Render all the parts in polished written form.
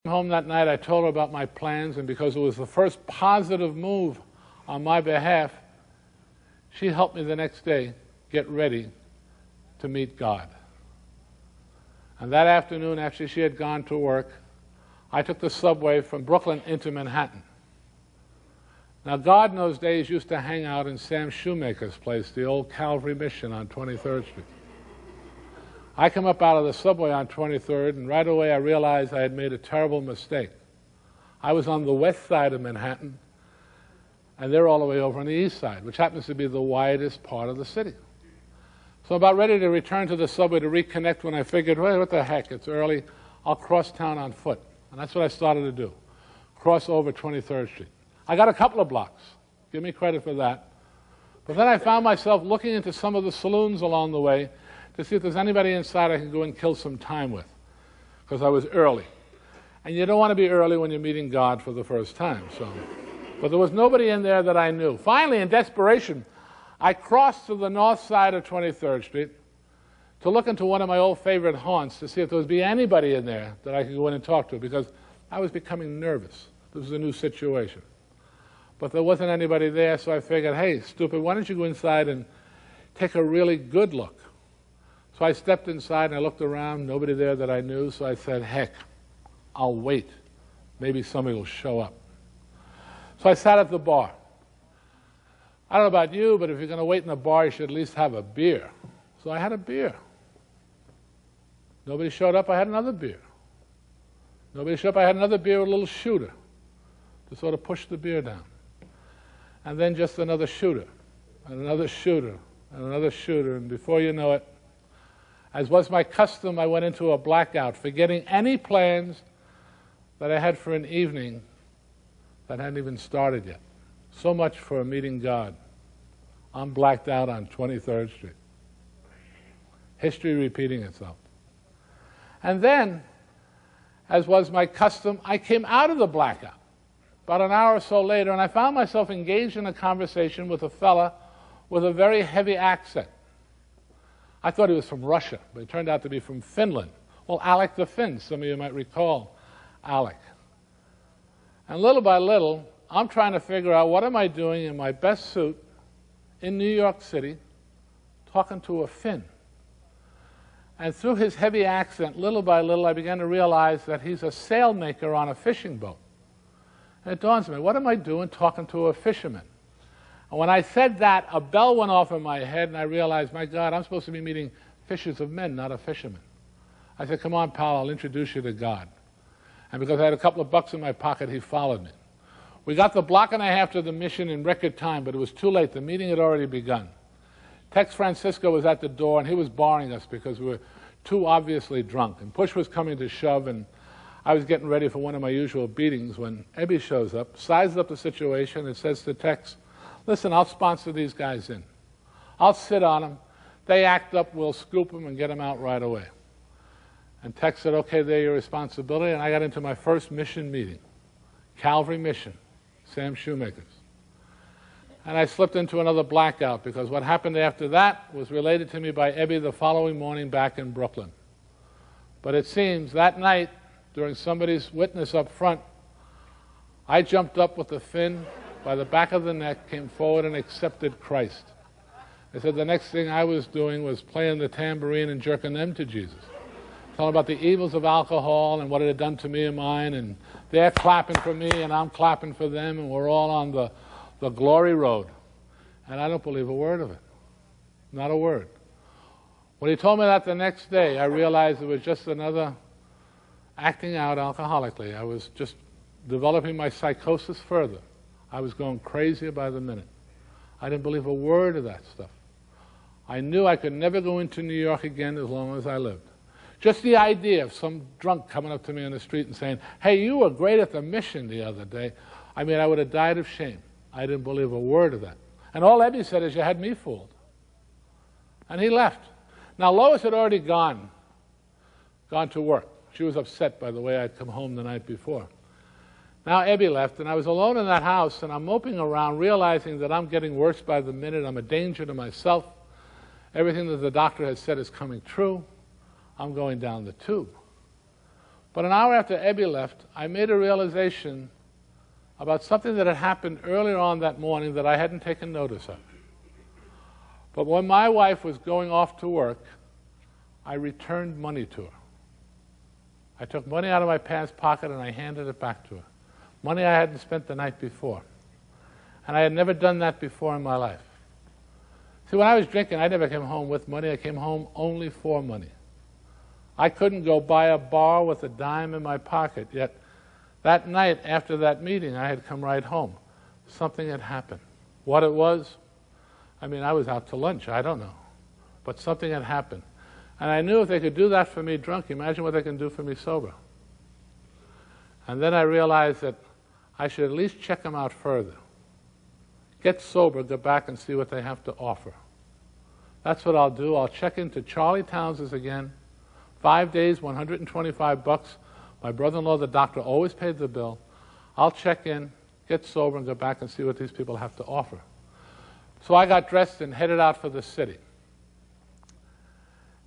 Home that night, I told her about my plans, and because it was the first positive move on my behalf, she helped me the next day get ready to meet God. And that afternoon, after she had gone to work, I took the subway from Brooklyn into Manhattan. Now, God in those days used to hang out in Sam Shoemaker's place, the old Calvary Mission on 23rd Street. I come up out of the subway on 23rd, and right away I realized I had made a terrible mistake. I was on the west side of Manhattan, and they're all the way over on the east side, which happens to be the widest part of the city. So I'm about ready to return to the subway to reconnect when I figured, well, what the heck, it's early, I'll cross town on foot. And that's what I started to do, cross over 23rd Street. I got a couple of blocks, give me credit for that. But then I found myself looking into some of the saloons along the way to see if there's anybody inside I can go and kill some time with, because I was early. And you don't want to be early when you're meeting God for the first time. But there was nobody in there that I knew. Finally, in desperation, I crossed to the north side of 23rd Street to look into one of my old favorite haunts to see if there would be anybody in there that I could go in and talk to, because I was becoming nervous. This was a new situation. But there wasn't anybody there, so I figured, hey, stupid, why don't you go inside and take a really good look? So I stepped inside and I looked around, nobody there that I knew, so I said, heck, I'll wait. Maybe somebody will show up. So I sat at the bar. I don't know about you, but if you're going to wait in a bar, you should at least have a beer. So I had a beer. Nobody showed up, I had another beer. Nobody showed up, I had another beer with a little shooter to sort of push the beer down. And then just another shooter, and another shooter, and another shooter, and before you know it, as was my custom, I went into a blackout, forgetting any plans that I had for an evening that hadn't even started yet. So much for meeting God. I'm blacked out on 23rd Street. History repeating itself. And then, as was my custom, I came out of the blackout about an hour or so later, and I found myself engaged in a conversation with a fella with a very heavy accent. I thought he was from Russia, but he turned out to be from Finland. Well, Alec the Finn, some of you might recall Alec. And little by little, I'm trying to figure out what am I doing in my best suit in New York City talking to a Finn. And through his heavy accent, little by little, I began to realize that he's a sailmaker on a fishing boat. And it dawns on me, what am I doing talking to a fisherman? And when I said that, a bell went off in my head, and I realized, my God, I'm supposed to be meeting fishers of men, not a fisherman. I said, come on, pal, I'll introduce you to God. And because I had a couple of bucks in my pocket, he followed me. We got the block and a half to the mission in record time, but it was too late. The meeting had already begun. Tex Francisco was at the door, and he was barring us because we were too obviously drunk. And push was coming to shove, and I was getting ready for one of my usual beatings when Ebby shows up, sizes up the situation, and says to Tex, listen, I'll sponsor these guys in. I'll sit on them. They act up, we'll scoop them and get them out right away. And Tex said, okay, they're your responsibility, and I got into my first mission meeting, Calvary Mission, Sam Shoemaker's. And I slipped into another blackout because what happened after that was related to me by Ebby the following morning back in Brooklyn. But it seems that night, during somebody's witness up front, I jumped up with the Finn by the back of the neck, came forward and accepted Christ. They said the next thing I was doing was playing the tambourine and jerking them to Jesus. Telling about the evils of alcohol and what it had done to me and mine, and they're clapping for me and I'm clapping for them, and we're all on the glory road. And I don't believe a word of it. Not a word. When he told me that the next day, I realized it was just another acting out alcoholically. I was just developing my psychosis further. I was going crazy by the minute. I didn't believe a word of that stuff. I knew I could never go into New York again as long as I lived. Just the idea of some drunk coming up to me on the street and saying, hey, you were great at the mission the other day. I mean, I would have died of shame. I didn't believe a word of that. And all Ebby said is, you had me fooled. And he left. Now, Lois had already gone to work. She was upset by the way I'd come home the night before. Now Ebby left, and I was alone in that house, and I'm moping around, realizing that I'm getting worse by the minute. I'm a danger to myself. Everything that the doctor has said is coming true. I'm going down the tube. But an hour after Ebby left, I made a realization about something that had happened earlier on that morning that I hadn't taken notice of. But when my wife was going off to work, I returned money to her. I took money out of my pants pocket and I handed it back to her. Money I hadn't spent the night before. And I had never done that before in my life. See, when I was drinking, I never came home with money. I came home only for money. I couldn't go buy a bar with a dime in my pocket, yet that night after that meeting, I had come right home. Something had happened. What it was, I mean, I was out to lunch, I don't know. But something had happened. And I knew if they could do that for me drunk, imagine what they can do for me sober. And then I realized that I should at least check them out further. Get sober, go back and see what they have to offer. That's what I'll do. I'll check into Charlie Towns's again. 5 days, $125. My brother-in-law, the doctor, always paid the bill. I'll check in, get sober, and go back and see what these people have to offer. So I got dressed and headed out for the city.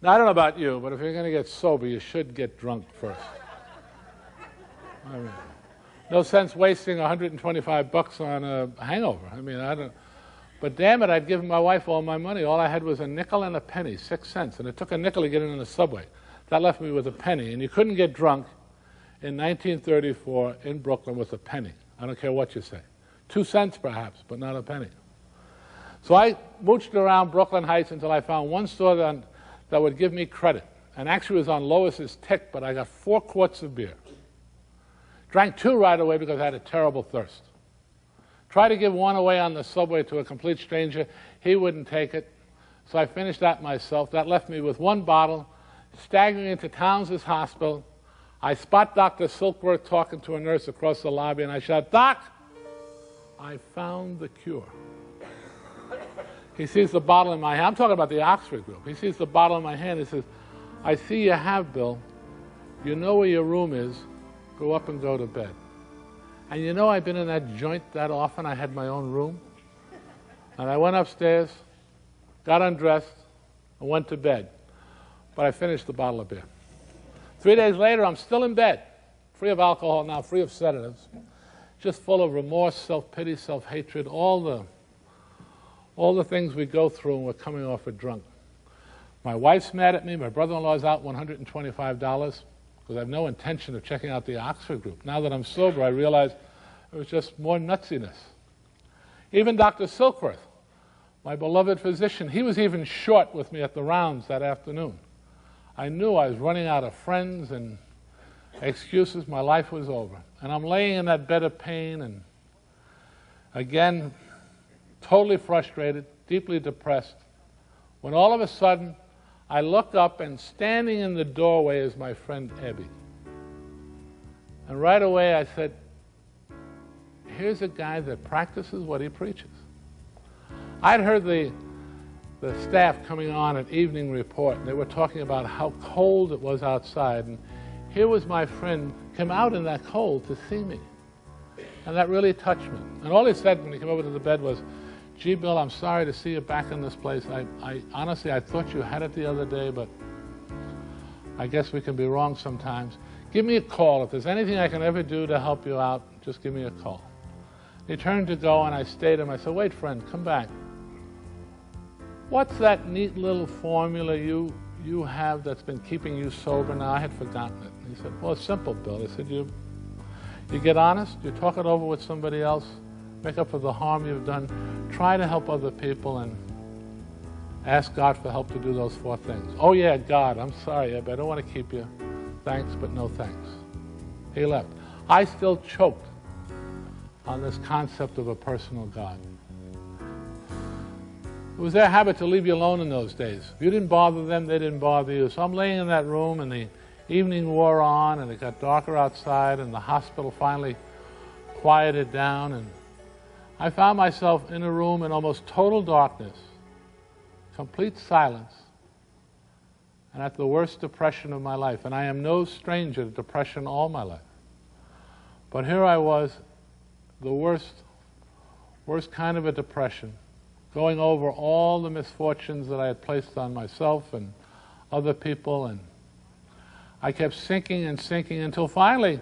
Now, I don't know about you, but if you're going to get sober, you should get drunk first. I mean, no sense wasting $125 on a hangover. I mean, I don't. But damn it, I'd given my wife all my money. All I had was a nickel and a penny, 6 cents, and it took a nickel to get in the subway. That left me with a penny, and you couldn't get drunk in 1934 in Brooklyn with a penny. I don't care what you say. 2 cents perhaps, but not a penny. So I mooched around Brooklyn Heights until I found one store that would give me credit. And actually it was on Lois's tick, but I got 4 quarts of beer. Drank 2 right away because I had a terrible thirst. Tried to give 1 away on the subway to a complete stranger. He wouldn't take it. So I finished that myself. That left me with 1 bottle, staggering into Towns's hospital. I spot Dr. Silkworth talking to a nurse across the lobby, and I shout, "Doc, I found the cure." He sees the bottle in my hand. I'm talking about the Oxford group. He sees the bottle in my hand. He says, "I see you have, Bill. You know where your room is. Go up and go to bed." And you know I've been in that joint that often. I had my own room. And I went upstairs, got undressed, and went to bed. But I finished the bottle of beer. 3 days later, I'm still in bed, free of alcohol now, free of sedatives, just full of remorse, self-pity, self-hatred, all the things we go through when we're coming off a drunk. My wife's mad at me. My brother-in-law's out $125 because I have no intention of checking out the Oxford group. Now that I'm sober, I realize it was just more nutsiness. Even Dr. Silkworth, my beloved physician, he was even short with me at the rounds that afternoon. I knew I was running out of friends and excuses. My life was over. And I'm laying in that bed of pain and, again, totally frustrated, deeply depressed, when all of a sudden I look up and standing in the doorway is my friend Ebby. And right away I said, here's a guy that practices what he preaches. I'd heard the staff coming on at evening report, and they were talking about how cold it was outside, and here was my friend come out in that cold to see me. And that really touched me. And all he said when he came over to the bed was, "Gee, Bill, I'm sorry to see you back in this place. I honestly, I thought you had it the other day, but I guess we can be wrong sometimes. Give me a call. If there's anything I can ever do to help you out, just give me a call." He turned to go, and I stayed him. I said, "Wait, friend, come back. What's that neat little formula you have that's been keeping you sober now?" I had forgotten it. He said, "Well, it's simple, Bill." He said, you get honest, you talk it over with somebody else, make up for the harm you've done, try to help other people, and ask God for help to do those 4 things. "Oh yeah, God, I'm sorry, Eb, I don't want to keep you. Thanks, but no thanks." He left. I still choked on this concept of a personal God. It was their habit to leave you alone in those days. If you didn't bother them, they didn't bother you. So I'm laying in that room, and the evening wore on, and it got darker outside, and the hospital finally quieted down, and I found myself in a room in almost total darkness, complete silence, and at the worst depression of my life. And I am no stranger to depression all my life. But here I was, the worst kind of a depression, going over all the misfortunes that I had placed on myself and other people. And I kept sinking and sinking until finally